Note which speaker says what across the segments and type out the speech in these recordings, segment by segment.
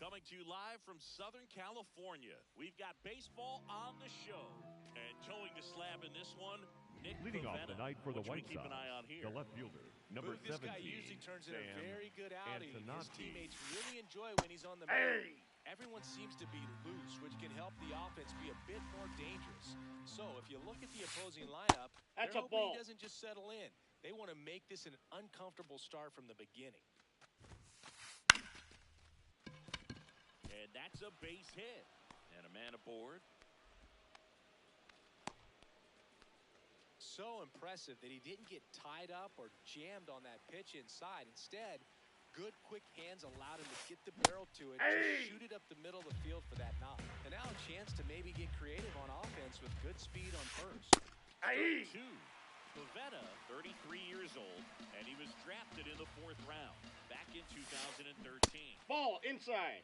Speaker 1: Coming to you live from Southern California, we've got baseball on the show. And towing the slab in this one, Nick
Speaker 2: Leading off the night for the White
Speaker 1: keep
Speaker 2: Sox,
Speaker 1: an eye on here.
Speaker 2: the left fielder, number 17.
Speaker 3: This guy usually turns in a very good outing. His teammates really enjoy when he's on the mound. Everyone seems to be loose, which can help the offense be a bit more dangerous. So if you look at the opposing lineup, they're hoping he doesn't just settle in. They want to make this an uncomfortable start from the beginning.
Speaker 1: And that's a base hit. And a man aboard.
Speaker 3: So impressive that he didn't get tied up or jammed on that pitch inside. Instead, good quick hands allowed him to get the barrel to it, just shoot it up the middle of the field for that knock. And now a chance to maybe get creative on offense with good speed on first.
Speaker 1: Two. Pavetta, 33 years old, and he was drafted in the 4th round back in 2013.
Speaker 4: Ball inside.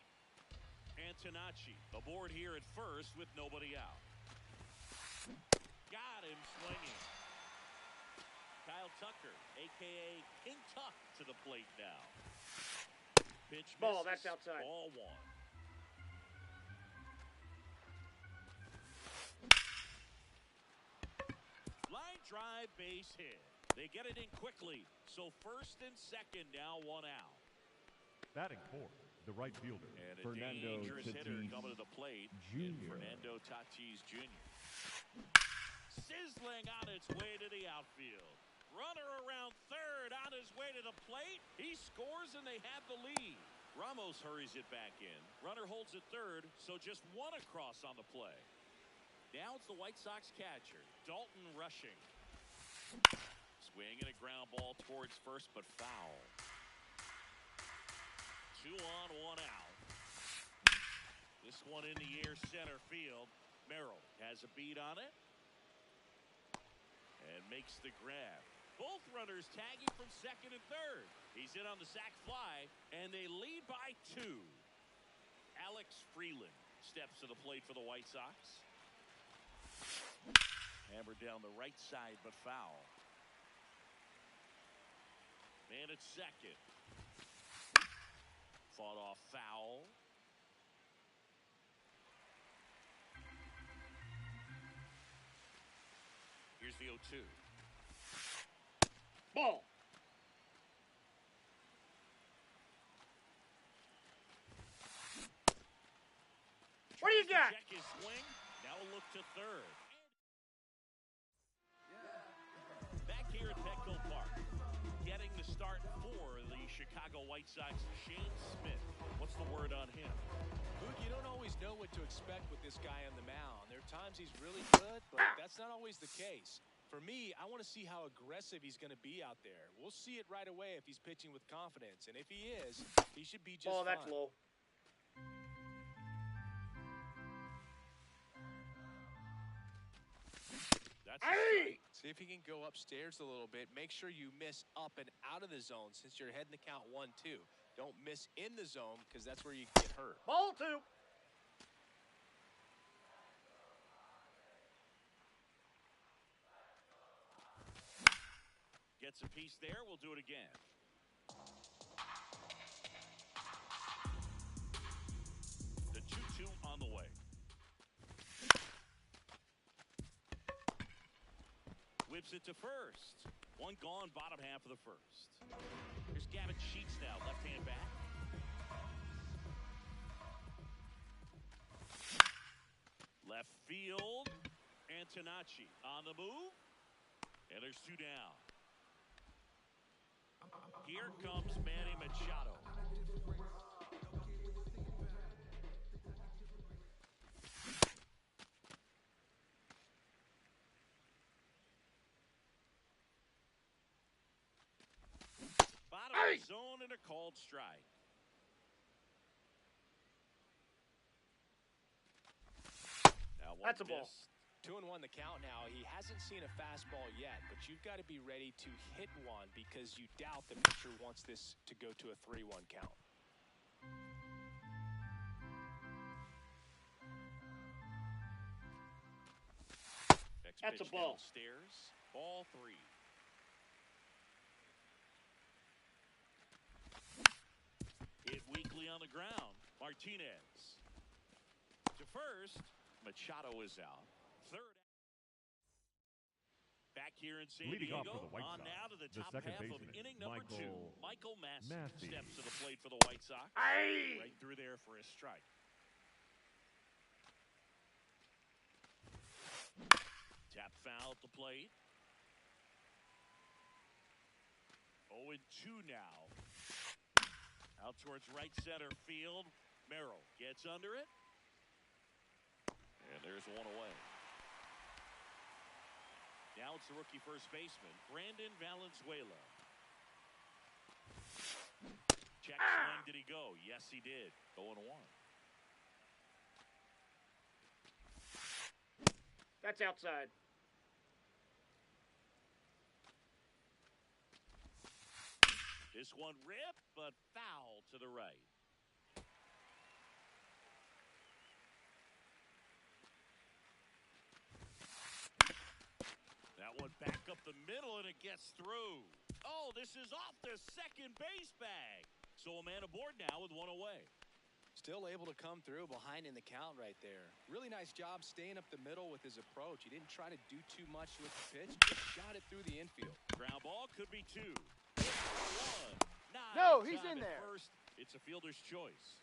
Speaker 1: Antonacci aboard here at first with nobody out. Got him swinging. Kyle Tucker, a.k.a. King Tuck, to the plate now. Pitch
Speaker 4: ball,
Speaker 1: misses.
Speaker 4: that's outside.
Speaker 1: Ball 1. Line drive, base hit. They get it in quickly, so first and second now, 1 out.
Speaker 2: Batting fourth, the right fielder,
Speaker 1: and a
Speaker 2: Fernando
Speaker 1: dangerous hitter
Speaker 2: Tatis
Speaker 1: coming to the plate.
Speaker 2: Jr.
Speaker 1: Fernando Tatis Jr. Sizzling on its way to the outfield. Runner around third on his way to the plate. He scores and they have the lead. Ramos hurries it back in. Runner holds at third, so just 1 across on the play. Now it's the White Sox catcher, Dalton rushing. Swing and a ground ball towards first, but foul. 2 on, 1 out. This one in the air center field. Merrill has a beat on it. And makes the grab. Both runners tagging from second and third. He's in on the sac fly, and they lead by 2. Alex Freeland steps to the plate for the White Sox. Hammered down the right side, but foul. Man at second. Fought off foul. Here's the 0-2.
Speaker 4: Ball. What do you got?
Speaker 1: Check his swing. Now a look to third. Back here at Petco Park, getting the start for the Chicago White Sox, Shane Smith. What's the word on him?
Speaker 3: Luke, you don't always know what to expect with this guy on the mound. There are times he's really good, but that's not always the case. For me, I want to see how aggressive he's going to be out there. We'll see it right away if he's pitching with confidence. And if he is, he should be just fine.
Speaker 4: That's low.
Speaker 1: That's a strike.
Speaker 3: See if he can go upstairs a little bit. Make sure you miss up and out of the zone since you're heading to count 1-2. Don't miss in the zone because that's where you get hurt.
Speaker 4: Ball 2.
Speaker 1: Gets a piece there. We'll do it again. The 2-2 on the way. Whips it to first. 1 gone, bottom half of the first. Here's Gavin Sheets now, left-hand back. Left field. Antonacci on the move. And there's 2 down. Here comes Manny Machado. Bottom of the zone and a called strike. Now
Speaker 4: that's a ball.
Speaker 3: 2-1 the count now. He hasn't seen a fastball yet, but you've got to be ready to hit one because you doubt the pitcher wants this to go to a 3-1 count.
Speaker 1: Next
Speaker 4: That's
Speaker 1: pitch
Speaker 4: a ball.
Speaker 1: downstairs. Ball 3. Hit weakly on the ground. Mark Martinez. To first, Machado is out. Third. Back here in San
Speaker 2: Leading
Speaker 1: Diego,
Speaker 2: off for the White
Speaker 1: on
Speaker 2: Sox,
Speaker 1: now to the
Speaker 2: the
Speaker 1: top
Speaker 2: second
Speaker 1: half of
Speaker 2: baseman,
Speaker 1: inning number 2. Michael Massey steps to the plate for the White Sox.
Speaker 4: Aye.
Speaker 1: Right through there for a strike. Tap foul at the plate. 0-2 now. Out towards right center field. Merrill gets under it. And there's one away. Now it's the rookie first baseman, Brandon Valenzuela. Check swing, did he go? Yes, he did. 0-1.
Speaker 4: That's outside.
Speaker 1: This one ripped, but foul to the right. That one back up the middle, and it gets through. Oh, this is off the second base bag. So a man aboard now with one away.
Speaker 3: Still able to come through behind in the count right there. Really nice job staying up the middle with his approach. He didn't try to do too much with the pitch. Just shot it through the infield.
Speaker 1: Ground ball could be 2. 1.
Speaker 4: No, he's in there.
Speaker 1: First, it's a fielder's choice.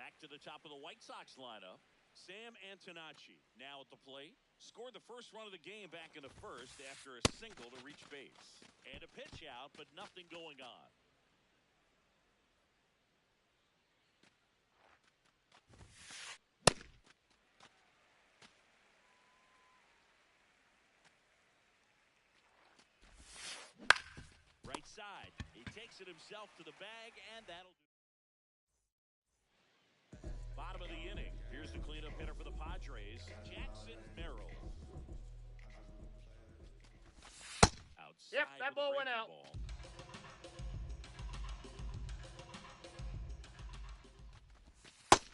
Speaker 1: Back to the top of the White Sox lineup. Sam Antonacci now at the plate. Scored the first run of the game back in the first after a single to reach base. And a pitch out, but nothing going on. Right side. He takes it himself to the bag, and that'll do. Bottom of the inning. Here's the cleanup hitter for the Padres, Jackson Merrill. Outside.
Speaker 4: Yep, that ball went out.
Speaker 1: Ball.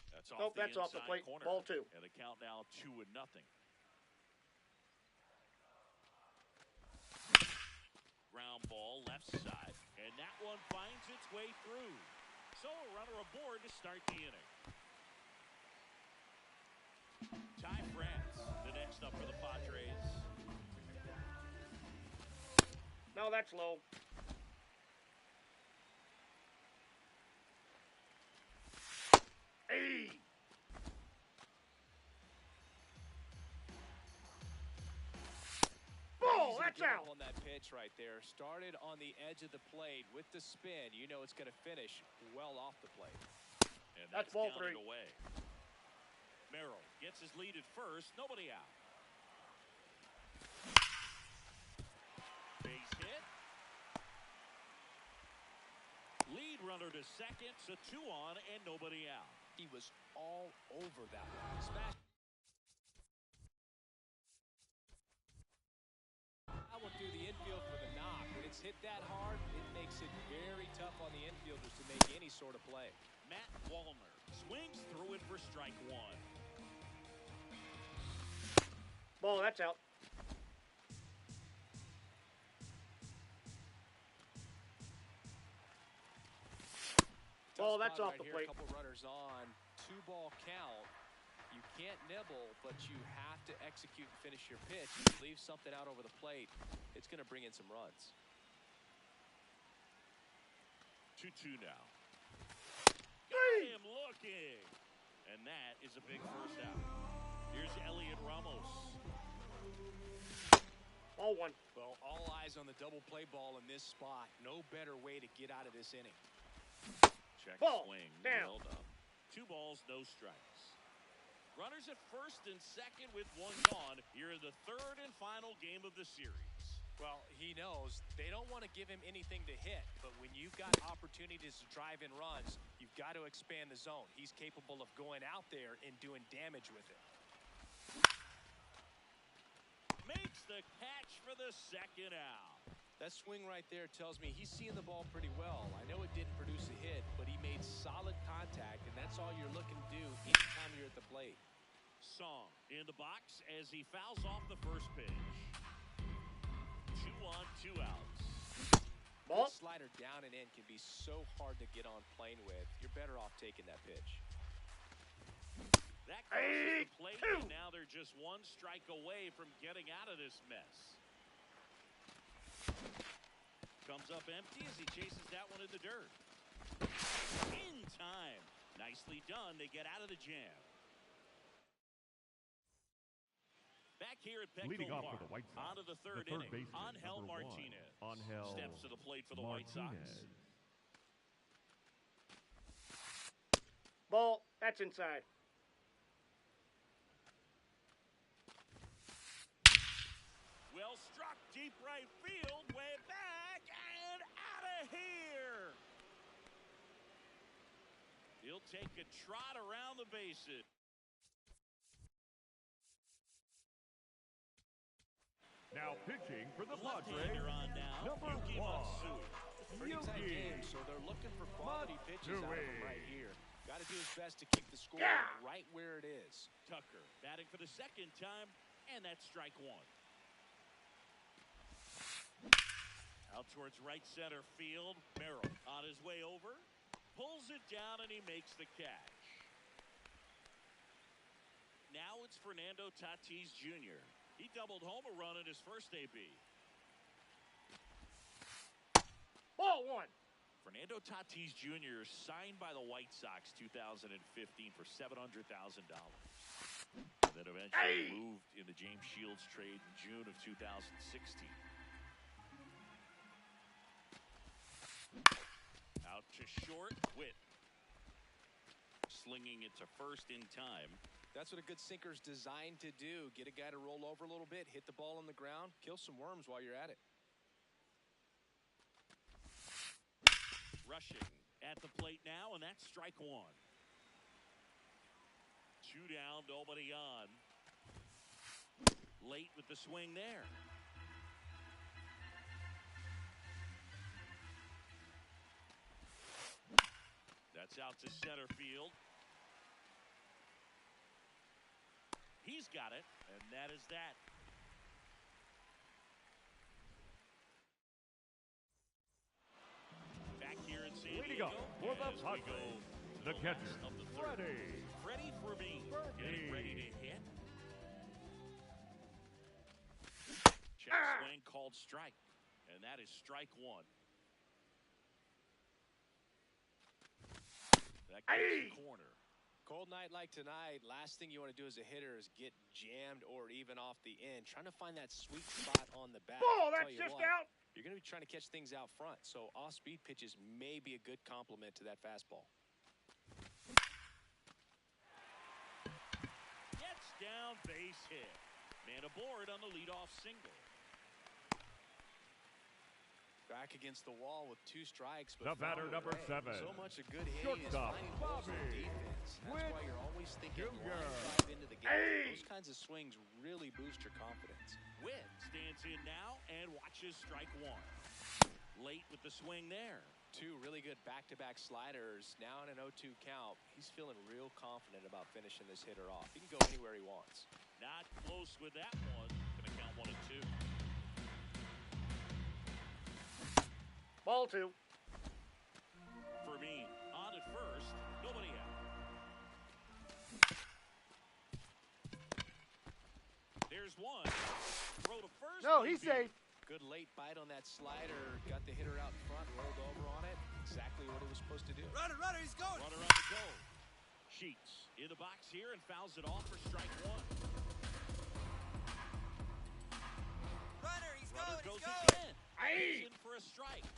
Speaker 1: That's off
Speaker 4: Nope,
Speaker 1: the
Speaker 4: that's off the
Speaker 1: inside
Speaker 4: plate.
Speaker 1: corner.
Speaker 4: Ball 2.
Speaker 1: And the count now 2-0. Ground ball left side, and that one finds its way through. So a runner aboard to start the inning. Ty France, the next up for the Padres.
Speaker 4: No, that's low. Hey. Ball, that's out.
Speaker 3: On that pitch right there. Started on the edge of the plate with the spin. You know it's going to finish well off the plate.
Speaker 1: And
Speaker 4: That's ball 3.
Speaker 1: Away. Merrill gets his lead at first. Nobody out. Base hit. Lead runner to second, so 2 on and nobody out.
Speaker 3: He was all over that one. Smash. That one through the infield for the knock. When it's hit that hard, it makes it very tough on the infielders to make any sort of play.
Speaker 1: Matt Wallner swings through it for strike 1.
Speaker 4: Ball, that's out. Ball, that's off the plate.
Speaker 3: A couple runners on. 2-ball count. You can't nibble, but you have to execute and finish your pitch. If you leave something out over the plate, it's going to bring in some runs.
Speaker 1: 2-2 now. Got him looking. And that is a big first out. Here's Elliot Ramos.
Speaker 4: Ball 1.
Speaker 3: Well, all eyes on the double play ball in this spot. No better way to get out of this inning.
Speaker 1: Check
Speaker 4: ball
Speaker 1: swing.
Speaker 4: down.
Speaker 1: Well done. 2 balls, no strikes. Runners at first and second with 1 gone here in the 3rd and final game of the series.
Speaker 3: Well, he knows they don't want to give him anything to hit, but when you've got opportunities to drive in runs, you've got to expand the zone. He's capable of going out there and doing damage with it.
Speaker 1: Makes the catch for the second out.
Speaker 3: That swing right there tells me he's seeing the ball pretty well. I know it didn't produce a hit, but he made solid contact, and that's all you're looking to do anytime you're at the plate.
Speaker 1: Song in the box as he fouls off the first pitch. 2 on, 2 outs.
Speaker 4: Ball.
Speaker 3: That slider down and in can be so hard to get on plane with. You're better off taking that pitch.
Speaker 1: That crosses the plate, and now they're just one strike away from getting out of this mess. Comes up empty as he chases that one in the dirt. In time. Nicely done. They get out of the jam. Back here at
Speaker 2: Leading
Speaker 1: Petco
Speaker 2: off
Speaker 1: Park,
Speaker 2: for the White Sox,
Speaker 1: on to the third
Speaker 2: baseman,
Speaker 1: inning, Angel
Speaker 2: number 1,
Speaker 1: Martinez
Speaker 2: Angel
Speaker 1: steps to the plate for the White Sox.
Speaker 4: Ball. That's inside.
Speaker 1: Well struck, deep right field, way back, and out of here. He'll take a trot around the bases.
Speaker 2: Now pitching for the Padres,
Speaker 1: Left-hander on now,
Speaker 2: number
Speaker 1: Yuki
Speaker 2: 1.
Speaker 1: Matsui.
Speaker 3: Pretty tight
Speaker 2: Yuki
Speaker 3: game, so they're looking for quality pitches out of him
Speaker 2: Matsui.
Speaker 3: right here. Got to do his best to keep the score right where it is.
Speaker 1: Tucker batting for the second time, and that's strike one. Out towards right center field. Merrill on his way over. Pulls it down, and he makes the catch. Now it's Fernando Tatis Jr. He doubled home a run in his first AB.
Speaker 4: Ball 1.
Speaker 1: Fernando Tatis Jr. signed by the White Sox 2015 for $700,000. And then eventually moved in the James Shields trade in June of 2016. Out to short, Witt. Slinging it to first in time.
Speaker 3: That's what a good sinker's designed to do. Get a guy to roll over a little bit, hit the ball on the ground, kill some worms while you're at it.
Speaker 1: Rushing at the plate now, and that's strike one. 2 down, nobody on. Late with the swing there. That's out to center field. He's got it, and that is that. Back here in San
Speaker 2: Leading
Speaker 1: Diego,
Speaker 2: up for the
Speaker 1: as we
Speaker 2: Padres,
Speaker 1: go
Speaker 2: the
Speaker 1: to
Speaker 2: catcher,
Speaker 1: last of the third.
Speaker 2: Freddie.
Speaker 1: Freddie Fermin getting ready to hit. Check swing called strike, and that is strike one. That goes to corner.
Speaker 3: Cold night like tonight, last thing you want to do as a hitter is get jammed or even off the end. Trying to find that sweet spot on the bat.
Speaker 4: Ball. That's just out.
Speaker 3: You're going to be trying to catch things out front, so off-speed pitches may be a good complement to that fastball.
Speaker 1: Gets down, base hit. Man aboard on the leadoff single.
Speaker 3: Back against the wall with 2 strikes. But
Speaker 2: The batter, number 7.
Speaker 3: So much a good hitting is
Speaker 2: Shortstop,
Speaker 3: finding holes in
Speaker 2: Bobby
Speaker 3: defense. That's
Speaker 2: Witt
Speaker 3: why you're always thinking
Speaker 2: Jr.
Speaker 3: line drive into the game. Those kinds of swings really boost your confidence.
Speaker 1: Witt stands in now and watches strike one. Late with the swing there.
Speaker 3: 2 really good back-to-back sliders. Now in an 0-2 count. He's feeling real confident about finishing this hitter off. He can go anywhere he wants.
Speaker 1: Not close with that one. Gonna count 1 and 2.
Speaker 4: Ball 2.
Speaker 1: Fermin on at first. Nobody out. There's one. Throw to first.
Speaker 4: No, he's
Speaker 1: maybe.
Speaker 4: safe.
Speaker 3: Good late bite on that slider. Got the hitter out in front, rolled over on it. Exactly what it was supposed to do.
Speaker 5: Runner, he's going.
Speaker 1: Runner on the goal. Sheets in the box here and fouls it off for strike one.
Speaker 5: Runner, he's
Speaker 1: Runner
Speaker 5: going.
Speaker 1: goes
Speaker 5: He's going.
Speaker 1: again. He's in for a strike.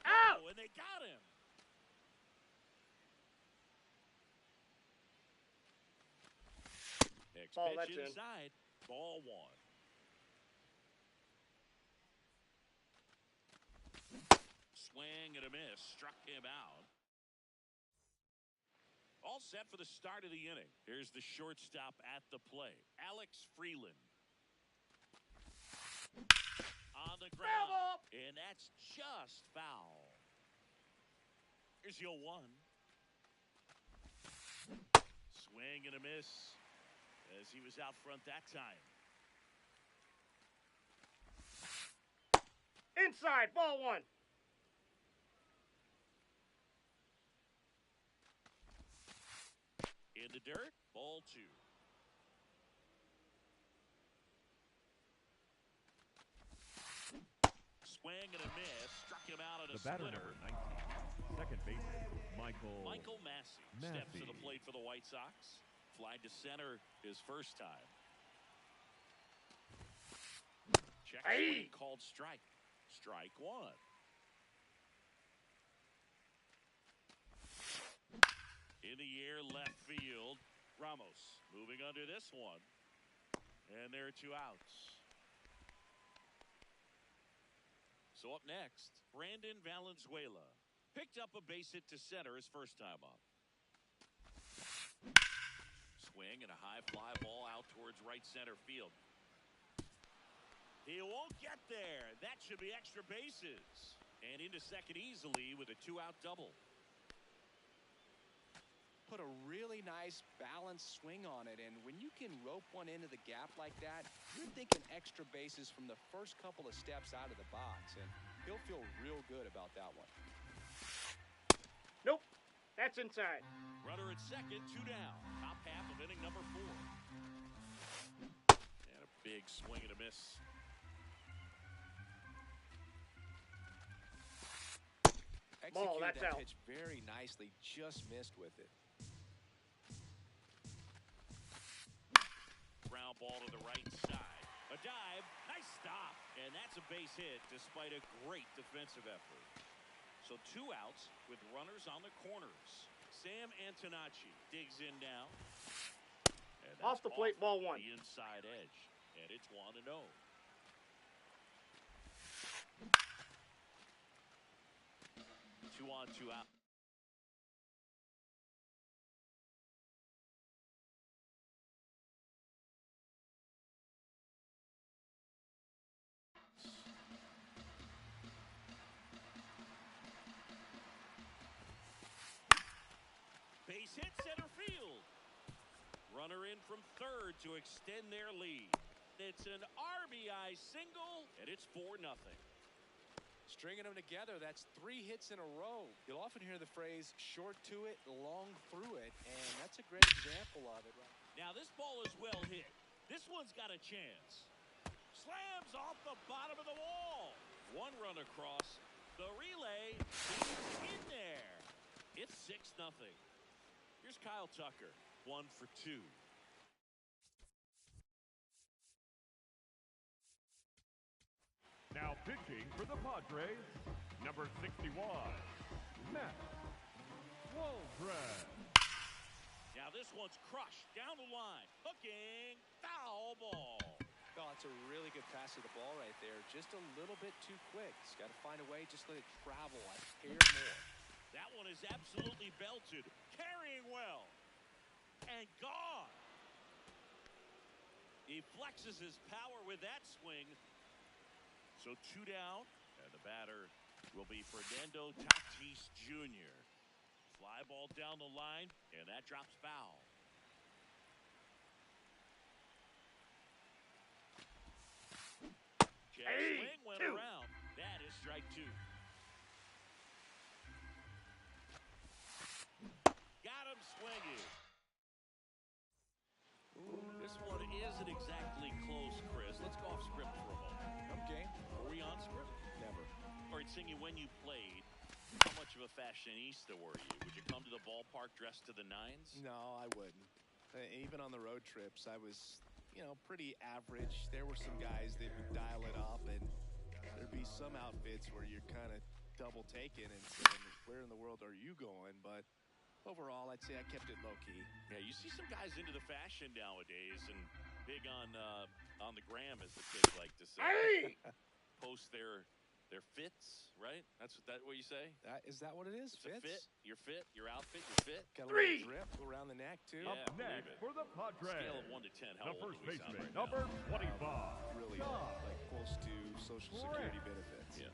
Speaker 4: Out.
Speaker 1: Oh, and they got him. Next
Speaker 4: Ball,
Speaker 1: pitch
Speaker 4: that's in.
Speaker 1: inside. Ball 1. Swing and a miss. Struck him out. All set for the start of the inning. Here's the shortstop at the plate, Alex Freeland. On the ground. And that's just foul. Here's your 1. Swing and a miss as he was out front that time.
Speaker 4: Inside. Ball 1.
Speaker 1: the dirt. Ball 2. Swing and a miss. Struck him out at a
Speaker 2: The batter,
Speaker 1: splitter.
Speaker 2: number 19, second baseman,
Speaker 1: Michael Massey steps to the plate for the White Sox. Fly to center his first time. Check swing called strike. Strike 1. In the air, left field. Ramos moving under this one. And there are 2 outs. So up next, Brandon Valenzuela. Picked up a base hit to center his first time up. Swing and a high fly ball out towards right center field. He won't get there. That should be extra bases. And into second easily with a 2-out double.
Speaker 3: Put a really nice balanced swing on it, and when you can rope one into the gap like that, you're thinking extra bases from the first couple of steps out of the box, and he'll feel real good about that one.
Speaker 4: Nope, that's inside.
Speaker 1: Runner at second, 2 down. Top half of inning number 4. And a big swing and a miss.
Speaker 3: Executed
Speaker 4: that's
Speaker 3: that
Speaker 4: out.
Speaker 3: pitch very nicely, just missed with it.
Speaker 1: Ground ball to the right side. A dive. Nice stop. And that's a base hit despite a great defensive effort. So 2 outs with runners on the corners. Sam Antonacci digs in now. And that's
Speaker 4: Off the plate, ball 1.
Speaker 1: The inside edge. And it's 1-0. 2 on, 2 out. Base hit center field. Runner in from third to extend their lead. It's an RBI single, and it's 4-0.
Speaker 3: Stringing them together, that's 3 hits in a row. You'll often hear the phrase short to it, long through it, and that's a great example of it.
Speaker 1: Now this ball is well hit. This one's got a chance. Slams off the bottom of the wall. 1 run across. The relay is in there. It's 6-0. Here's Kyle Tucker, 1 for 2.
Speaker 2: Now pitching for the Padres, number 61, Matt Waldron.
Speaker 1: Now this one's crushed down the line. Hooking, foul ball.
Speaker 3: Oh, it's a really good pass of the ball right there. Just a little bit too quick. He's got to find a way, just let it travel a hair more.
Speaker 1: That one is absolutely belted. Carrying well. And gone. He flexes his power with that swing. So 2 down. And the batter will be Fernando Tatis Jr. Fly ball down the line. And that drops foul. Jet swing went around. That is strike 2. Got him swinging. This one isn't exactly close, Chris. Let's go off script for a moment.
Speaker 3: Okay.
Speaker 1: Were we on script?
Speaker 3: Never.
Speaker 1: All right, Singy, when you played, how much of a fashionista were you? Would you come to the ballpark dressed to the nines?
Speaker 3: No, I wouldn't. Even on the road trips, I was, pretty average. There were some guys that would dial it up, and there'd be some outfits where you're kind of double taken and saying, where in the world are you going? But overall, I'd say I kept it low-key.
Speaker 1: Yeah, you see some guys into the fashion nowadays and big on the gram, as the kids like to say. Post their fits, right? That's what you say?
Speaker 3: Is that what it is?
Speaker 1: It's a
Speaker 3: Fits?
Speaker 1: fit, your outfit, your fit.
Speaker 3: Got a little drip around the neck, too.
Speaker 1: Yeah,
Speaker 2: Up next for the Padres,
Speaker 1: Scale of 1 to 10. How
Speaker 2: the
Speaker 1: old
Speaker 2: first
Speaker 1: do we sound
Speaker 2: baseman,
Speaker 1: right
Speaker 2: number
Speaker 1: now?
Speaker 2: 25.
Speaker 3: Really close to Social Security benefits.
Speaker 1: Yeah.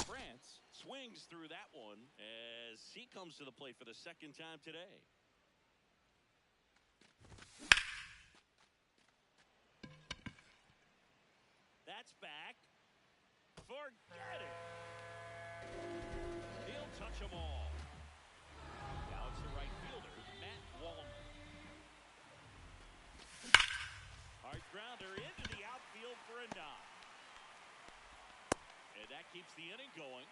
Speaker 1: France swings through that one as he comes to the plate for the second time today. That's back. Forget it. He'll touch them all. Now it's the right fielder, Matt Waldron. keeps the inning going.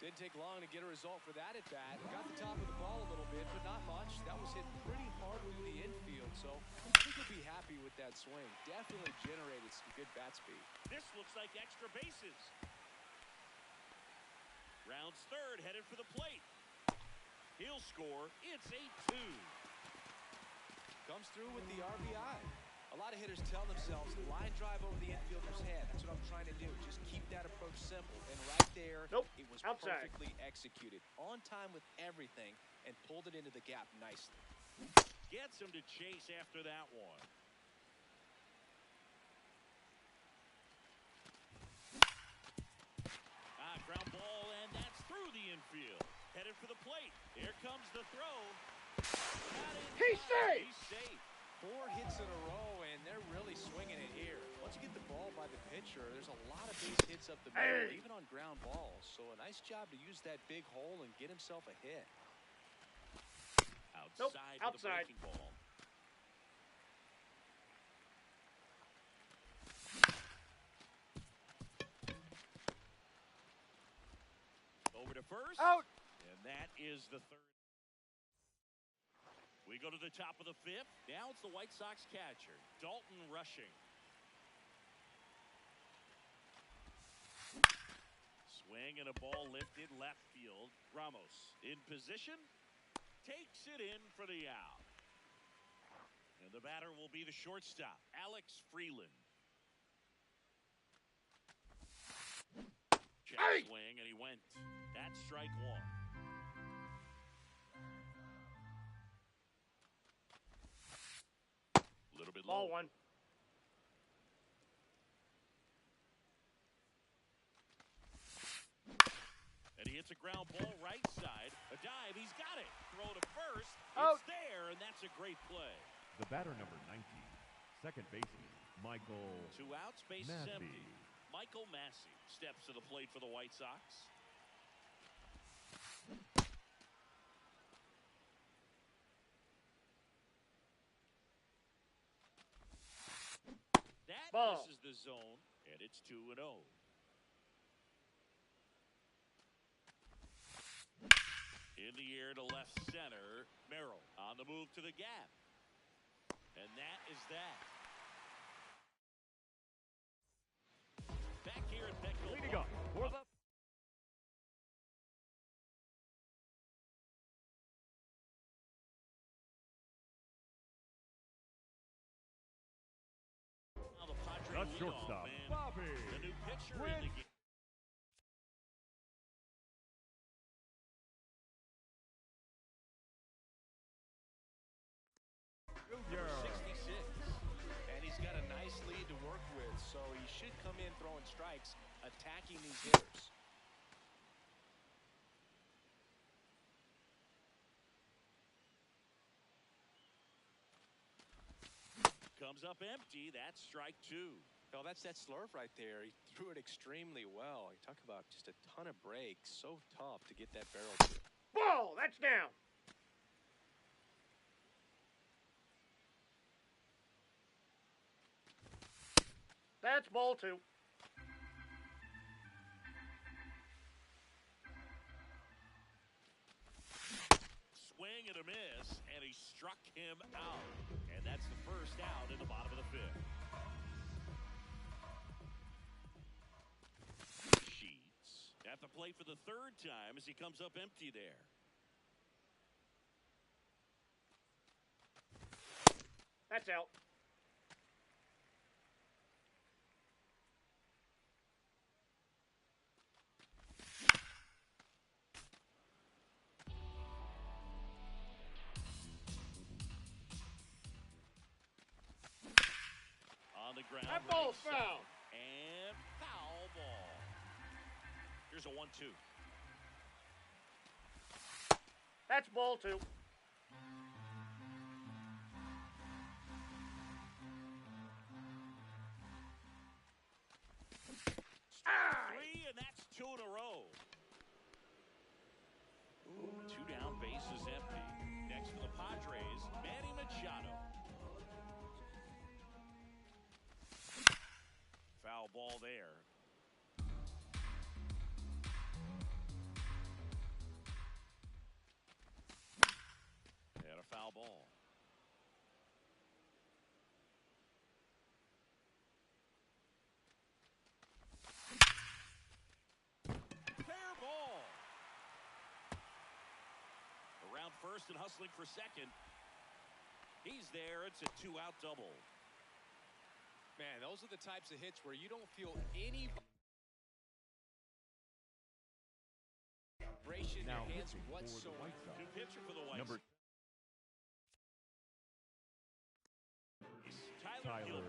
Speaker 3: Didn't take long to get a result for that at bat. Got the top of the ball a little bit, but not much. That was hit pretty hard through the infield, so I think he'll be happy with that swing. Definitely generated some good bat speed.
Speaker 1: This looks like extra bases. Rounds third, headed for the plate. He'll score. It's 8-2.
Speaker 3: Comes through with the RBI. A lot of hitters tell themselves, line drive over the infielder's head. That's what I'm trying to do. Just keep that approach simple. And right there, it was
Speaker 4: outside.
Speaker 3: Perfectly executed. On time with everything, and pulled it into the gap nicely.
Speaker 1: Gets him to chase after that one. Ground ball, and that's through the infield. Headed for the plate. Here comes the throw.
Speaker 4: He's safe.
Speaker 1: He's safe.
Speaker 3: 4 hits in a row, and they're really swinging it here. Once you get the ball by the pitcher, there's a lot of base hits up the middle, even on ground balls. So a nice job to use that big hole and get himself a hit.
Speaker 1: Outside. The breaking ball. Over to first.
Speaker 4: Out.
Speaker 1: And that is the third. We go to the top of the 5th. Now it's the White Sox catcher, Dalton rushing. Swing and a ball lifted left field. Ramos in position. Takes it in for the out. And the batter will be the shortstop, Alex Freeland. Check swing, and he went. That's strike 1. A little bit low.
Speaker 4: Ball 1.
Speaker 1: And he hits a ground ball right side. A dive. He's got it. Throw to first.
Speaker 4: Out.
Speaker 1: It's there, and that's a great play.
Speaker 2: The batter number 19, second baseman, Michael
Speaker 1: 2 outs, base is
Speaker 2: Massey.
Speaker 1: empty. Michael Massey steps to the plate for the White Sox. That
Speaker 4: Ball.
Speaker 1: misses the zone, and it's 2-0. In the air to left center, Merrill on the move to the gap. And that is that. Back here at Petco.
Speaker 2: Leading up for the
Speaker 1: Now the Padres lead
Speaker 2: shortstop,
Speaker 1: off, and
Speaker 2: Bobby
Speaker 1: the new pitcher in the game.
Speaker 2: Jr.
Speaker 3: 66. And he's got a nice lead to work with, so he should come in throwing strikes, attacking these hitters.
Speaker 1: Comes up empty. That's strike 2.
Speaker 3: No, that's that slurve right there. He threw it extremely well. You talk about just a ton of breaks. So tough to get that barrel to.
Speaker 4: Ball. That's down. That's ball 2.
Speaker 1: Swing and a miss, and he struck him out. And that's the first out in the bottom of the 5th. Sheets at the plate for the 3rd time as he comes up empty there.
Speaker 4: That's out.
Speaker 1: On the ground.
Speaker 4: That ball's
Speaker 1: right side.
Speaker 4: foul.
Speaker 1: And foul ball. Here's a 1-2.
Speaker 4: That's ball 2.
Speaker 1: Strike 3, and that's 2 in a row. 2 down, bases empty. Next for the Padres, Manny Machado. Foul ball there. first and hustling for second. He's there. It's a 2-out double.
Speaker 3: Man, those are the types of hits where you don't feel any vibration in your hands whatsoever.
Speaker 1: New pitcher for the White Sox. Tyler.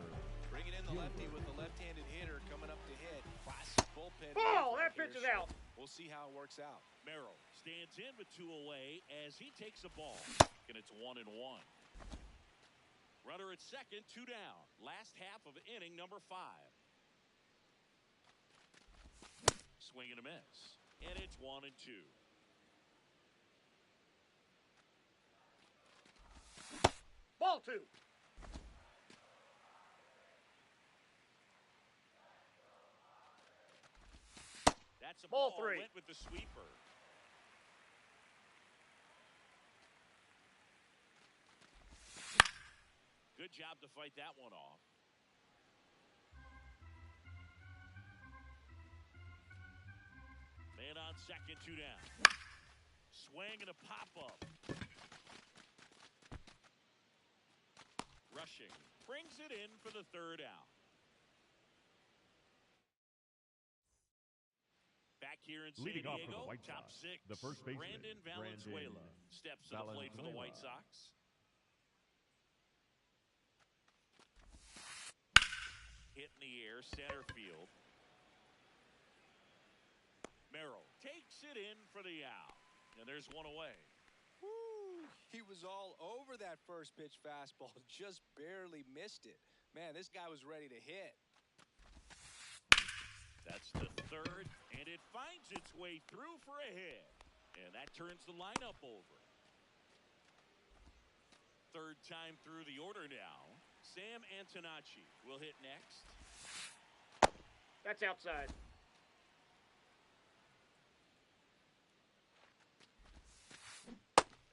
Speaker 3: Bringing in the lefty with the left-handed hitter coming up to hit. Classic bullpen.
Speaker 4: Ball, that pitch is out.
Speaker 3: We'll see how it works out.
Speaker 1: Merrill stands in with 2 away as he takes a ball. And it's 1-1. Runner at second, 2 down. Last half of inning number 5. Swing and a miss. And it's 1-2.
Speaker 4: Ball 2.
Speaker 1: That's a
Speaker 4: ball
Speaker 1: ball
Speaker 4: 3.
Speaker 1: Went with the sweeper. Good job to fight that one off. Man on second, 2 down. Swing and a pop-up. Rushing. Brings it in for the 3rd out. Back here in San
Speaker 2: Leading off for
Speaker 1: Diego,
Speaker 2: the White
Speaker 1: top
Speaker 2: Sox,
Speaker 1: 6.
Speaker 2: the first baseman,
Speaker 1: Brandon Valenzuela steps to the plate for the White Sox. Hit in the air, center field. Merrill takes it in for the out. And there's one away.
Speaker 3: Woo! He was all over that first pitch fastball, just barely missed it. Man, this guy was ready to hit.
Speaker 1: That's the 3rd, and it finds its way through for a hit. And that turns the lineup over. 3rd time through the order now. Sam Antonacci will hit next.
Speaker 4: That's outside.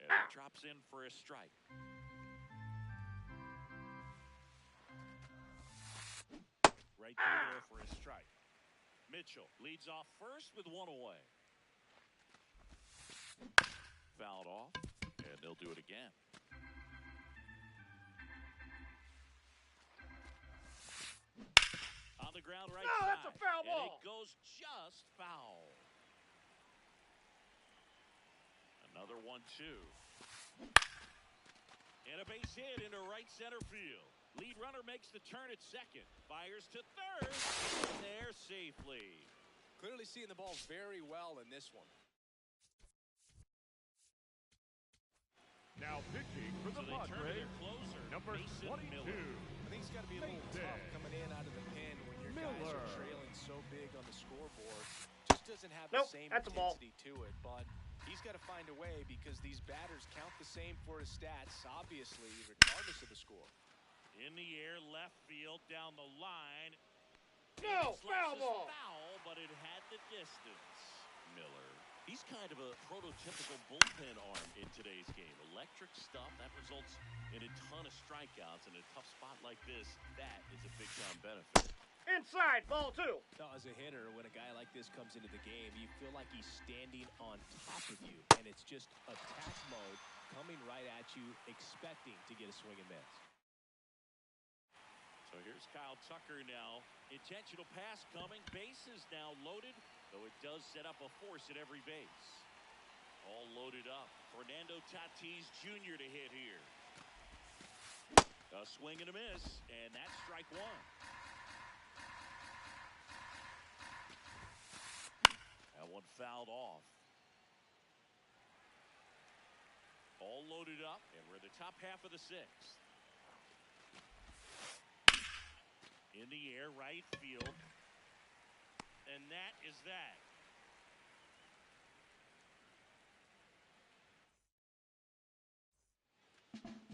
Speaker 1: And it drops in for a strike. Right through there for a strike. Mitchell leads off first with 1 away. Fouled off, and they'll do it again. On the ground right side.
Speaker 4: That's a foul ball.
Speaker 1: And it goes just foul. Another 1-2. And a base hit into right center field. Lead runner makes the turn at second. Fires to third. And there safely.
Speaker 3: Clearly seeing the ball very well in this one.
Speaker 2: Now pitching for the Padres, number 22.
Speaker 3: I think it's got to be a little tough coming in out of the pen when your guys are trailing so big on the scoreboard. Just doesn't have the same intensity to it, but he's got to find a way because these batters count the same for his stats, obviously, regardless of the score.
Speaker 1: In the air, left field, down the line.
Speaker 4: No, foul ball.
Speaker 1: Foul, but it had the distance. Miller. He's kind of a prototypical bullpen arm in today's game. Electric stuff that results in a ton of strikeouts. In a tough spot like this, that is a big-time benefit.
Speaker 4: Inside, ball 2.
Speaker 3: Now, as a hitter, when a guy like this comes into the game, you feel like he's standing on top of you, and it's just attack mode coming right at you, expecting to get a swing and miss.
Speaker 1: So here's Kyle Tucker now. Intentional pass coming. Bases now loaded, though it does set up a force at every base. All loaded up. Fernando Tatis Jr. to hit here. A swing and a miss, and that's strike 1. That one fouled off. All loaded up, and we're in the top half of the 6th. In the air, right field. And that is that.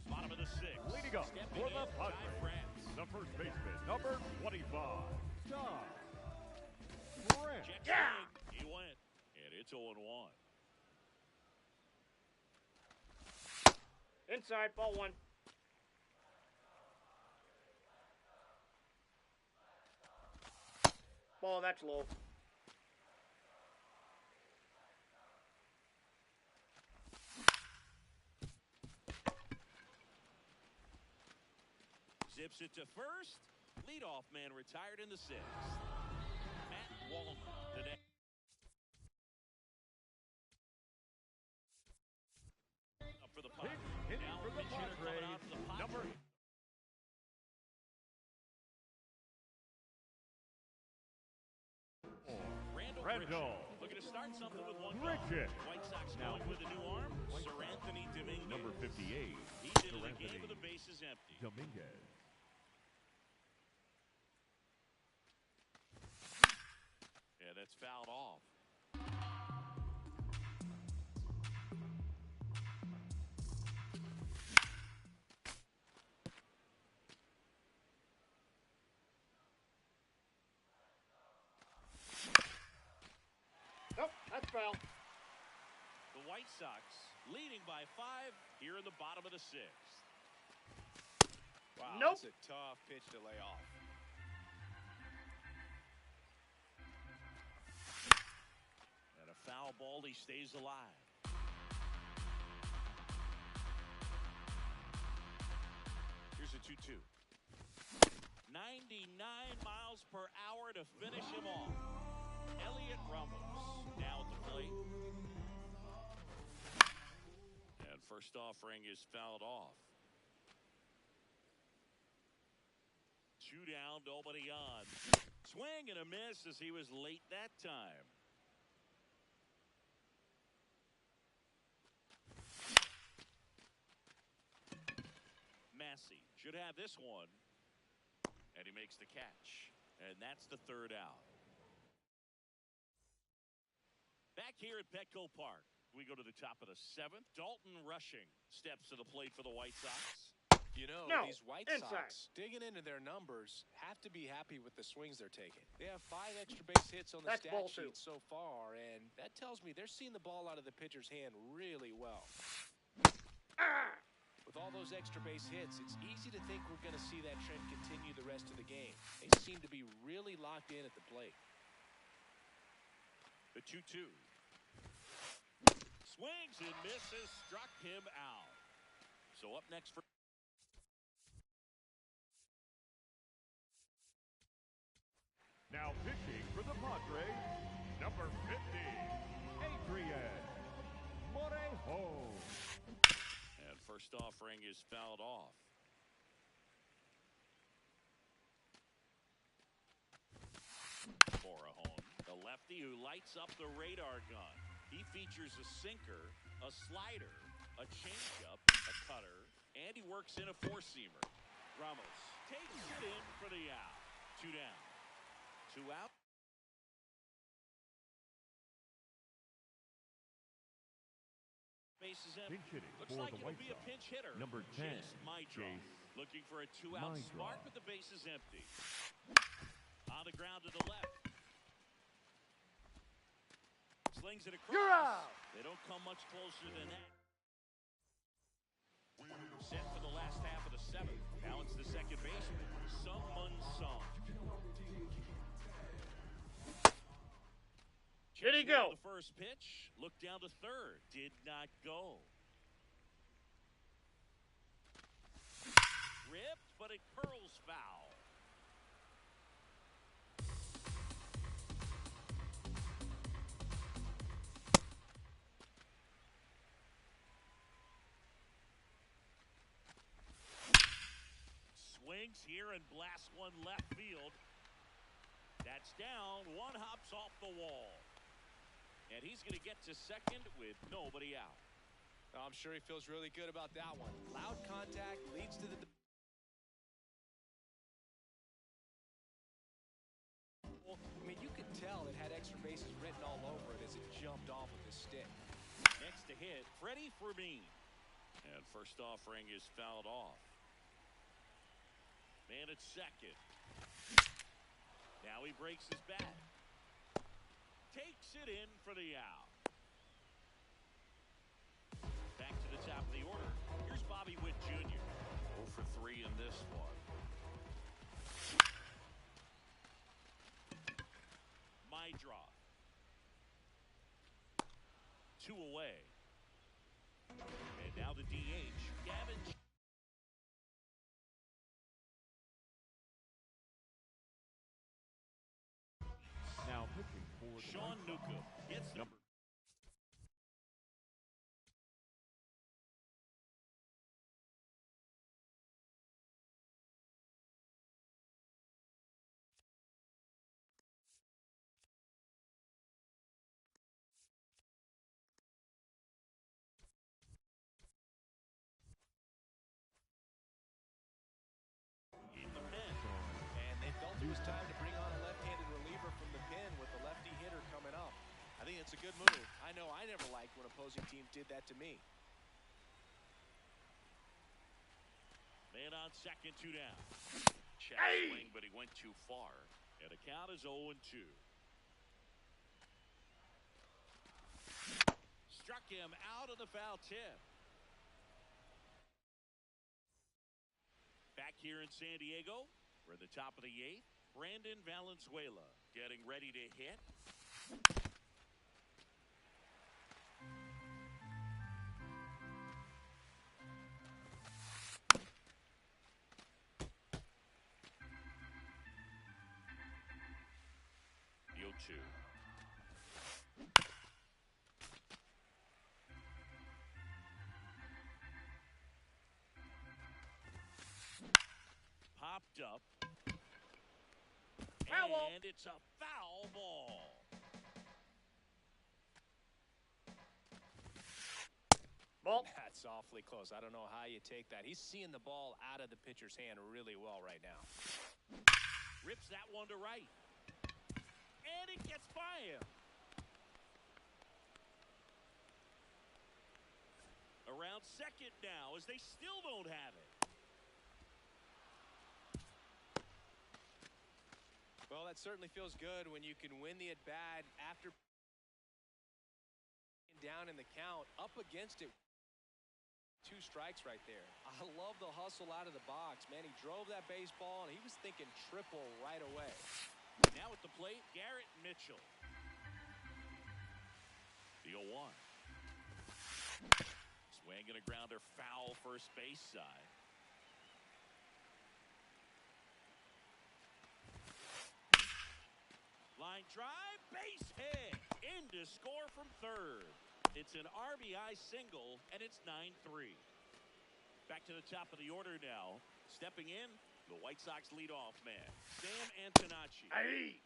Speaker 1: Bottom of the 6th.
Speaker 2: Leading up for the Padres, the first baseman, number 25, John Brand.
Speaker 1: Yeah! He went, and it's 0-1.
Speaker 4: Inside, ball 1. Ball, that's low.
Speaker 1: Zips it to first. Leadoff man retired in the sixth. Matt Wallman, the next. Up for the Padres. Now
Speaker 2: for the
Speaker 1: pitch hitter coming out for the
Speaker 2: number
Speaker 1: Padres.
Speaker 2: Randall.
Speaker 1: Looking to start something with one
Speaker 2: Richard.
Speaker 1: White Sox
Speaker 2: Now
Speaker 1: going with a new arm.
Speaker 2: White
Speaker 1: Sir
Speaker 2: Sox.
Speaker 1: Anthony Dominguez.
Speaker 2: Number 58.
Speaker 1: He's into the game with the bases empty.
Speaker 2: Dominguez.
Speaker 1: Yeah, that's fouled off.
Speaker 4: Nope, that's foul.
Speaker 1: The White Sox leading by 5 here in the bottom of the sixth.
Speaker 3: Wow,
Speaker 4: Nope.
Speaker 3: that's a tough pitch to lay off.
Speaker 1: And a foul ball, he stays alive. Here's a 2-2. 99 miles per hour to finish him off. Elliot Ramos now at the plate. And first offering is fouled off. 2 down, nobody on. Swing and a miss as he was late that time. Massey should have this one. And he makes the catch. And that's the third out. Back here at Petco Park, we go to the top of the seventh. Dalton Rushing steps to the plate for the White Sox.
Speaker 3: You know,
Speaker 4: No,
Speaker 3: these White
Speaker 4: inside.
Speaker 3: Sox, digging into their numbers, have to be happy with the swings they're taking. They have 5 extra base hits on the
Speaker 4: That's
Speaker 3: stat
Speaker 4: ball
Speaker 3: sheet
Speaker 4: 2.
Speaker 3: so far, and that tells me they're seeing the ball out of the pitcher's hand really well.
Speaker 4: Ah!
Speaker 3: With all those extra base hits, it's easy to think we're going to see that trend continue the rest of the game. They seem to be really locked in at the plate.
Speaker 1: The 2-2. Swings and misses, struck him out. So up next for...
Speaker 2: Now pitching for the Padres, number 50, Adrian Morejo.
Speaker 1: And first offering is fouled off. Morejon, the lefty who lights up the radar gun. He features a sinker, a slider, a changeup, a cutter, and he works in a four-seamer. Ramos takes it in for the out. 2 down. 2 out. Bases empty.
Speaker 2: Pinch hitting
Speaker 1: Looks
Speaker 2: for
Speaker 1: like
Speaker 2: the
Speaker 1: it'll
Speaker 2: White
Speaker 1: be a
Speaker 2: Sox.
Speaker 1: pinch hitter.
Speaker 2: Number 10,
Speaker 1: Jace Maidra. Looking for a 2-out
Speaker 2: Maidra.
Speaker 1: spark with the bases empty. On the ground to the left. Slings it across.
Speaker 4: You're out.
Speaker 1: They don't come much closer than that. Set for the last half of the seventh. Now it's the second baseman, Sung-Mun Sung.
Speaker 4: Did he go?
Speaker 1: The first pitch, looked down to third, did not go. Ripped, but it curls foul. Swings here and blasts one left field. That's down. One hops off the wall. And he's going to get to second with nobody out.
Speaker 3: I'm sure he feels really good about that one. Loud contact leads to the... I mean, you could tell it had extra bases written all over it as it jumped off of his stick.
Speaker 1: Next to hit, Freddie Fermin. And first offering is fouled off. Man at second. Now he breaks his bat. Takes it in for the out. Back to the top of the order. Here's Bobby Witt Jr. 0 for 3 in this one. Maidra. 2 away. And now the DH, Gavin Sean Newcomb gets number.
Speaker 3: It was time to bring on a left-handed reliever from the pen with the lefty hitter coming up. I think it's a good move. I know I never liked when opposing teams did that to me.
Speaker 1: Man on second, 2 down. Check swing, but he went too far. And the count is 0-2. Struck him out of the foul tip. Back here in San Diego, we're at the top of the 8th. Brandon Valenzuela getting ready to hit. The 0-2. Popped up. And it's a foul ball.
Speaker 3: That's awfully close. I don't know how you take that. He's seeing the ball out of the pitcher's hand really well right now.
Speaker 1: Rips that one to right. And it gets by him. Around second now as they still don't have it.
Speaker 3: Well, that certainly feels good when you can win the at-bat after down in the count, up against it. 2 strikes right there. I love the hustle out of the box. Man, he drove that baseball, and he was thinking triple right away.
Speaker 1: Now at the plate, Garrett Mitchell. The 0-1. Swing and a grounder foul first base side. Line drive, base hit. In to score from third. It's an RBI single, and it's 9-3. Back to the top of the order now. Stepping in, the White Sox leadoff man, Sam Antonacci.
Speaker 4: Hey!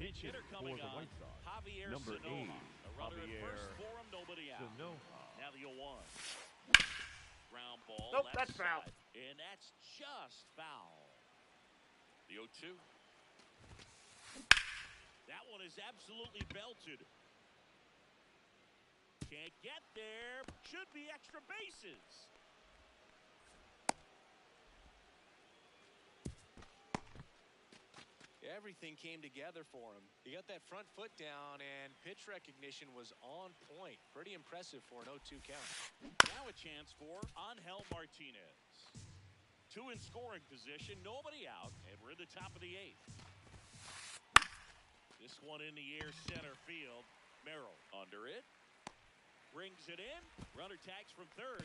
Speaker 1: Pitch hitter coming
Speaker 2: for the
Speaker 1: on,
Speaker 2: White Sox,
Speaker 1: Javier
Speaker 2: number
Speaker 1: Sanoja.
Speaker 2: 8,
Speaker 1: A runner at
Speaker 2: Javier
Speaker 1: first for him, nobody out.
Speaker 2: Sanoja.
Speaker 1: Now the 0-1. Ground ball,
Speaker 4: Nope,
Speaker 1: left
Speaker 4: that's foul.
Speaker 1: side, and that's just foul. The 0-2. That one is absolutely belted. Can't get there. Should be extra bases.
Speaker 3: Everything came together for him. He got that front foot down, and pitch recognition was on point. Pretty impressive for an 0-2 count.
Speaker 1: Now a chance for Angel Martinez. 2 in scoring position, nobody out, and we're in the top of the 8th. This one in the air, center field. Merrill under it. Brings it in. Runner tags from third.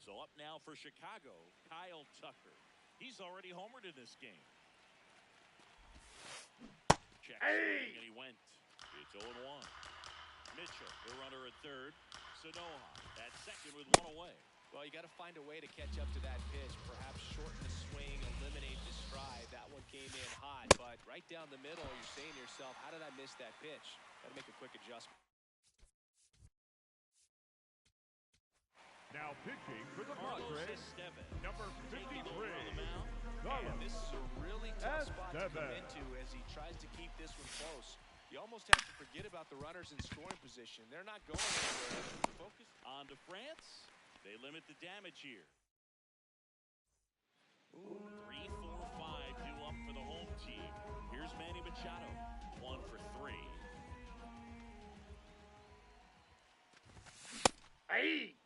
Speaker 1: So up now for Chicago, Kyle Tucker. He's already homered in this game. Check swing, and he went. It's 0-1. Mitchell, the runner at third. Sanoja at second with 1 away.
Speaker 3: Well, you got to find a way to catch up to that pitch. Perhaps shorten the swing, eliminate the stride. That one came in hot, but right down the middle, you're saying to yourself, how did I miss that pitch? Got to make a quick adjustment.
Speaker 2: Now pitching for the
Speaker 1: Carlos
Speaker 2: Padres,
Speaker 1: Estevez.
Speaker 2: number
Speaker 1: Taking
Speaker 2: 53,
Speaker 1: over on the mound.
Speaker 3: And this is a really tough spot to come
Speaker 2: Estevez.
Speaker 3: into as he tries to keep this one close. You almost have to forget about the runners in scoring position. They're not going anywhere. Focus
Speaker 1: On to France. They limit the damage here. 3, 4, 5 due up for the home team. Here's Manny Machado. 1 for 3.
Speaker 4: Hey!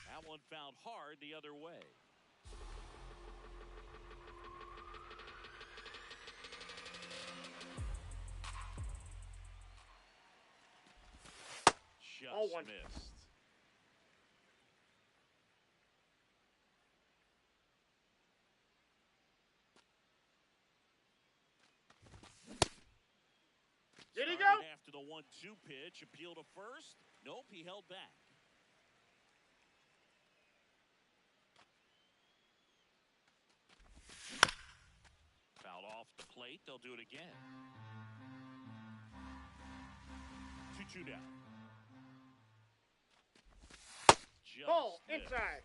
Speaker 1: That one found hard the other way.
Speaker 4: Ball one.
Speaker 1: missed.
Speaker 4: Did he go?
Speaker 1: Started after the 1-2 pitch, appeal to first. Nope, he held back. Fouled off the plate. They'll do it again. 2-2 down. Just
Speaker 4: Ball
Speaker 1: missed.
Speaker 4: inside.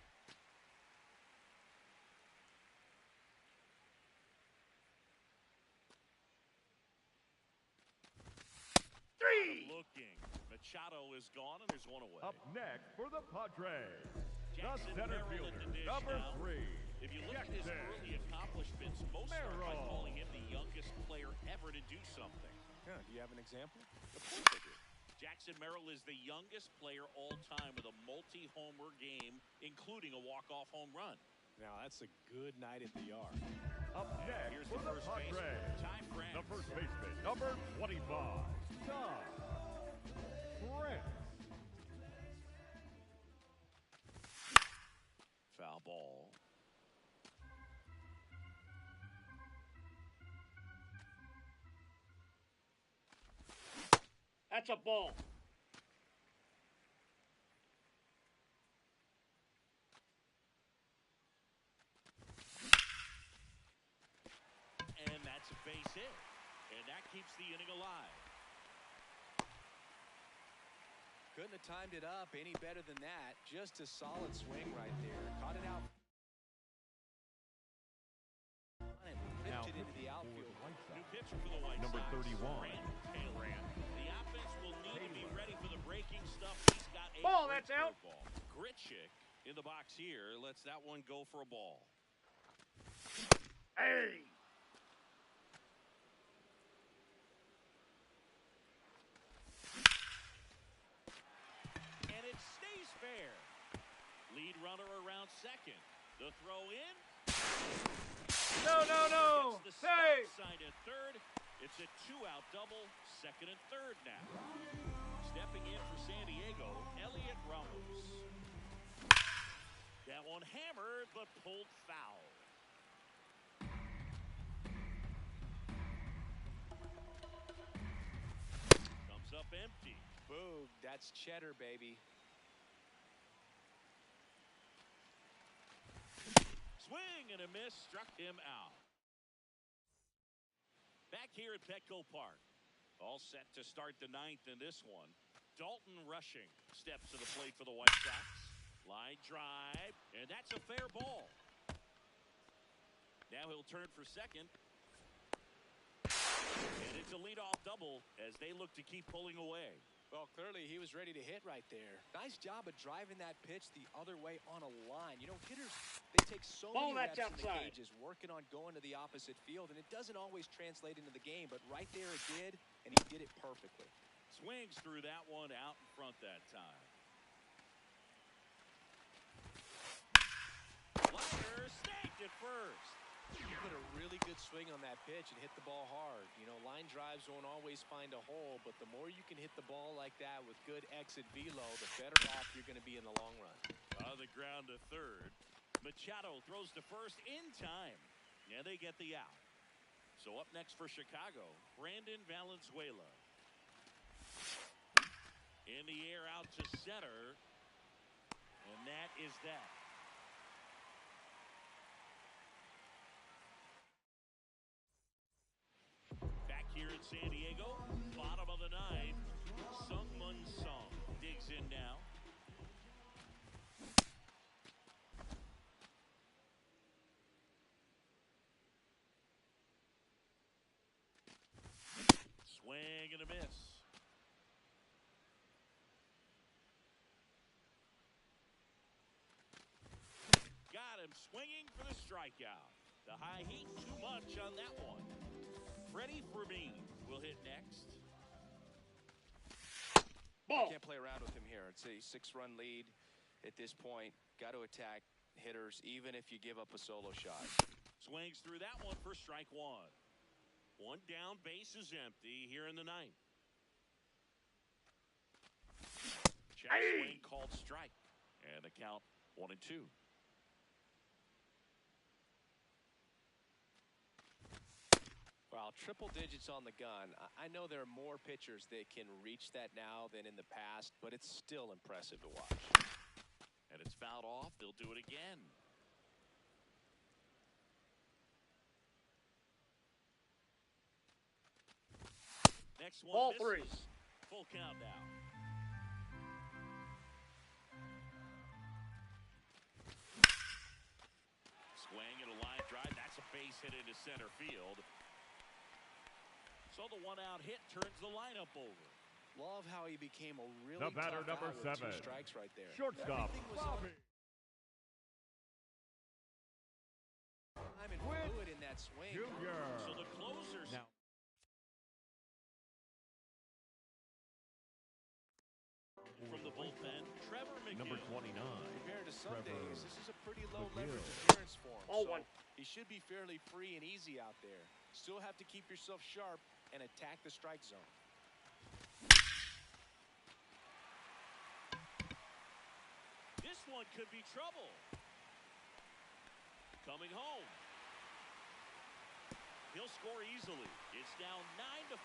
Speaker 4: Three.
Speaker 1: Looking. Machado is gone, and there's one away.
Speaker 2: Up next for the Padres,
Speaker 1: Jackson
Speaker 2: the center
Speaker 1: Merrill at
Speaker 2: fielder,
Speaker 1: the dish
Speaker 2: number
Speaker 1: now.
Speaker 2: 3.
Speaker 1: If you look at his
Speaker 2: Jackson
Speaker 1: early accomplishments, most start by
Speaker 2: Merrill.
Speaker 1: calling him the youngest player ever to do something.
Speaker 3: Yeah, do you have an example?
Speaker 1: Of course I do. Jackson Merrill is the youngest player all time with a multi-homer game, including a walk-off home run.
Speaker 3: Now, that's a good night at the yard.
Speaker 2: Up next
Speaker 1: Here's
Speaker 2: for
Speaker 1: the
Speaker 2: the
Speaker 1: first baseman,
Speaker 2: Padres,
Speaker 1: Ty France.
Speaker 2: the first baseman, number 25, Ty France.
Speaker 1: Foul ball.
Speaker 4: That's a ball.
Speaker 1: And that's a base hit. And that keeps the inning alive.
Speaker 3: Couldn't have timed it up any better than that. Just a solid swing right there. Caught it out. And ripped it into the outfield.
Speaker 1: New pitcher for the White
Speaker 2: Number
Speaker 1: Sox.
Speaker 2: 31.
Speaker 1: Brandon Taylor. The offense will need to be ready for the breaking stuff. He's got a
Speaker 4: Ball,
Speaker 1: great
Speaker 4: that's out.
Speaker 1: curveball. Gritchick in the box here lets that one go for a ball.
Speaker 4: Hey.
Speaker 1: And it stays fair. Lead runner around second. The throw in.
Speaker 4: No, no, no.
Speaker 1: Gets the
Speaker 4: Hey.
Speaker 1: stop sign at third. It's a 2-out double. Second and third now. Stepping in for San Diego, Elliot Ramos. That one hammered but pulled foul. Comes up empty.
Speaker 3: Boog, that's cheddar, baby.
Speaker 1: Swing and a miss, struck him out. Back here at Petco Park. All set to start the ninth in this one. Dalton Rushing steps to the plate for the White Sox. Line drive, and that's a fair ball. Now he'll turn for second. And it's a leadoff double as they look to keep pulling away.
Speaker 3: Well, clearly he was ready to hit right there. Nice job of driving that pitch the other way on a line. You know, hitters, they take so
Speaker 4: Ball,
Speaker 3: many
Speaker 4: that's
Speaker 3: reps in the
Speaker 4: outside.
Speaker 3: cages working on going to the opposite field, and it doesn't always translate into the game, but right there it did, and he did it perfectly.
Speaker 1: Swings through that one out in front that time. Liner snagged it first.
Speaker 3: He put a really good swing on that pitch and hit the ball hard. You know, line drives won't always find a hole, but the more you can hit the ball like that with good exit velo, the better off you're going to be in the long run.
Speaker 1: On the ground to third. Machado throws to first in time. And they get the out. So up next for Chicago, Brandon Valenzuela. In the air out to center. And that is that. Back here in San Diego, bottom of the ninth. Sung-Mun Sung digs in now. Swing and a miss. Got him swinging for the strikeout. The high heat too much on that one. Freddie Fermin will hit next.
Speaker 4: Ball.
Speaker 3: Can't play around with him here. It's a 6-run lead at this point. Got to attack hitters even if you give up a solo shot.
Speaker 1: Swings through that one for strike one. One down, base is empty here in the ninth. Check swing called strike. And the count 1-2.
Speaker 3: Well, triple digits on the gun. I know there are more pitchers that can reach that now than in the past, but it's still impressive to watch.
Speaker 1: And it's fouled off. They'll do it again. Next one
Speaker 4: Ball
Speaker 1: misses.
Speaker 4: 3.
Speaker 1: Full count now. Swing and a line drive. That's a base hit into center field. So the one-out hit turns the lineup over.
Speaker 3: Love how he became a really
Speaker 2: The batter,
Speaker 3: tough
Speaker 2: number
Speaker 3: out with
Speaker 2: 7.
Speaker 3: 2 strikes right there.
Speaker 2: Shortstop,
Speaker 3: Everything was
Speaker 2: Bobby.
Speaker 3: time and fluid in that swing.
Speaker 2: Junior.
Speaker 1: So the closers
Speaker 2: Now.
Speaker 1: From the bullpen, Trevor McGill.
Speaker 2: Number 29.
Speaker 3: Compared to some
Speaker 2: Trevor
Speaker 3: days, this is a pretty low
Speaker 2: McGill.
Speaker 3: leverage appearance for him.
Speaker 4: Ball
Speaker 3: So
Speaker 4: 1.
Speaker 3: he should be fairly free and easy out there. Still have to keep yourself sharp and attack the strike zone.
Speaker 1: This one could be trouble. Coming home. He'll score easily. It's now 9-4.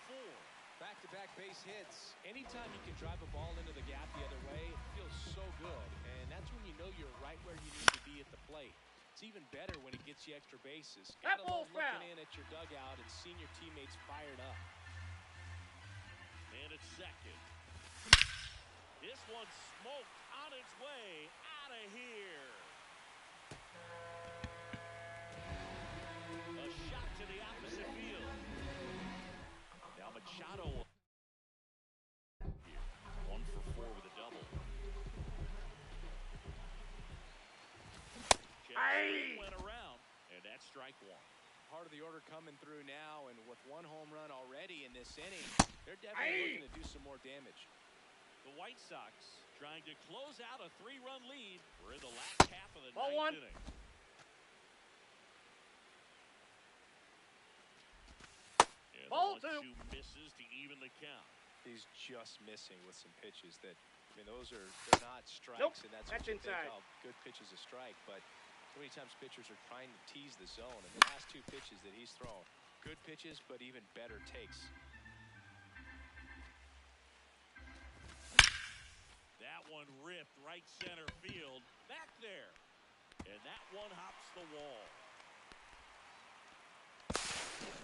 Speaker 3: Back-to-back base hits. Anytime you can drive a ball into the gap the other way, it feels so good. And that's when you know you're right where you need to be at the plate. It's even better when it gets you extra bases.
Speaker 4: That
Speaker 3: Gotta
Speaker 4: ball's
Speaker 3: love looking
Speaker 4: foul.
Speaker 3: in at your dugout and seeing your teammates fired up.
Speaker 1: And it's second. This one's smoked on its way out of here. A shot to the opposite field. Now Machado. 1 for 4 with a double. Check went around, and that's strike 1.
Speaker 3: Part of the order coming through now, and with 1 home run already in this inning, they're definitely looking to do some more damage.
Speaker 1: The White Sox trying to close out a 3-run lead. We're in the last half of the
Speaker 4: Ball 1.
Speaker 1: ninth inning. And
Speaker 4: Ball
Speaker 1: the
Speaker 4: 2.
Speaker 1: 1-2 misses to even the count.
Speaker 3: He's just missing with some pitches that, I mean, they're not strikes,
Speaker 4: Nope,
Speaker 3: and that's
Speaker 4: that's
Speaker 3: what you think
Speaker 4: inside.
Speaker 3: of good pitches a strike. But so many times pitchers are trying to tease the zone, and the last 2 pitches that he's thrown, good pitches, but even better takes.
Speaker 1: That one ripped right center field. Back there. And that one hops the wall.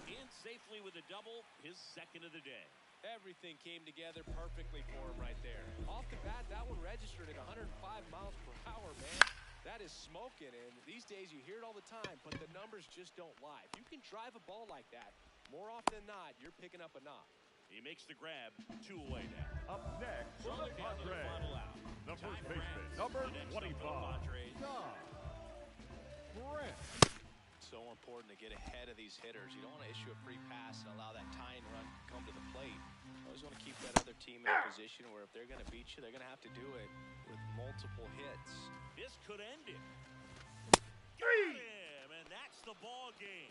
Speaker 1: In safely with a double, his second of the day.
Speaker 3: Everything came together perfectly for him right there. Off the bat, that one registered at 105 miles per hour, man. That is smoking, and these days you hear it all the time, but the numbers just don't lie. If you can drive a ball like that, more often than not, you're picking up a knock.
Speaker 1: He makes the grab, 2 away now.
Speaker 2: Up next,
Speaker 1: So
Speaker 2: for the
Speaker 1: they're down to the
Speaker 2: Padres.
Speaker 1: final out.
Speaker 2: The
Speaker 1: Ty
Speaker 2: first baseman,
Speaker 1: France,
Speaker 2: number
Speaker 1: the next up for the
Speaker 2: 25.
Speaker 1: Padres.
Speaker 2: John Brent.
Speaker 3: So important to get ahead of these hitters. You don't want to issue a free pass and allow that tying run to come to the plate. You always want to keep that other team in a position where if they're going to beat you, they're going to have to do it with multiple hits.
Speaker 1: This could end it.
Speaker 4: 3.
Speaker 1: Got him, and that's the ball game.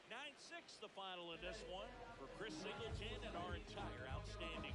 Speaker 1: 9-6 the final in this one for Chris Singleton and our entire outstanding